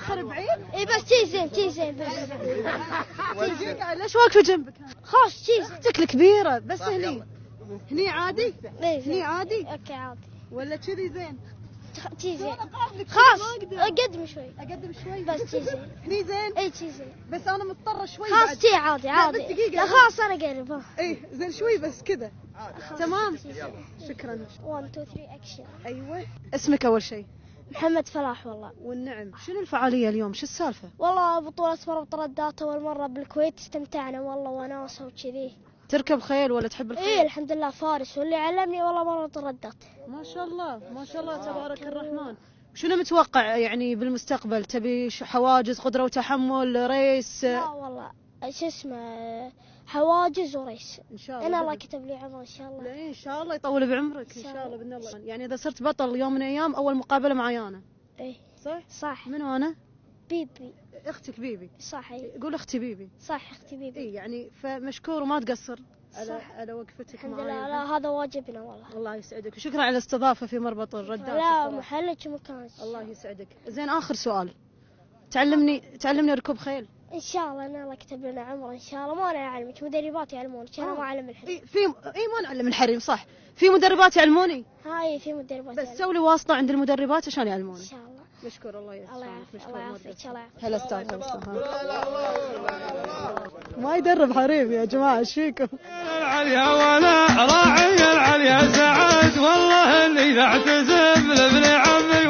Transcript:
متاخر بعيد؟ اي بس شي زين شي زين بس. ليش واقفه جنبك؟ خلاص شي زين. شكلك كبيره بس هني عادي؟ هني عادي؟ اوكي عادي ولا كذي زين؟ شي زين خلاص اقدم شوي بس شي زين. هني زين؟ اي شي زين بس انا مضطره شوي خلاص بعد. شي عادي عادي. بس دقيقة. لا خلاص انا قرب. ايه زين شوي بس كذا. تمام شكرا. 1 2 3 اكشن. ايوه اسمك اول شيء؟ محمد فلاح والله. والنعم. شنو الفعاليه اليوم؟ شو السالفه؟ والله بطولة مربط ردات أول مرة بالكويت، استمتعنا والله وناسة وكذي. تركب خيل ولا تحب الخيل؟ إيه الحمد لله فارس، واللي علمني والله مربط الردات. ما شاء الله ما شاء الله تبارك الرحمن. شنو متوقع يعني بالمستقبل؟ تبي حواجز قدرة وتحمل ريس؟ لا والله شو اسمه حواجز وريس ان شاء الله. انا الله كتب لي عمر ان شاء الله. لا ان شاء الله يطول بعمرك ان شاء الله باذن الله. يعني اذا صرت بطل يوم من الايام اول مقابله معي انا. ايه صح. منو انا؟ بيبي. اختك بيبي. صح. ايه قول اختي بيبي. صح اختي بيبي. اي يعني فمشكور وما تقصر على وقفتك الحمد معي. لله. لا هذا واجبنا والله. الله يسعدك وشكرا على الاستضافه في مربط الردات. لا محلك ومكانك. الله يسعدك. زين اخر سؤال، تعلمني ركوب خيل ان شاء الله. انا الله كتب لنا عمر ان شاء الله. ما انا اعلمك، مدربات يعلمونك. انا ما اعلم الحريم. ما نعلم الحريم صح. في مدربات يعلموني. هاي في مدربات بس سوي لي واسطه عند المدربات عشان يعلموني. ان شاء الله. مشكور. الله يسعدك. الله يعافيك. الله يعافيك. هلا استاذ. ما يدرب حريم يا جماعه ايش فيكم؟ العليا وانا راعي العليا سعد والله اني اعتزم لابن عمي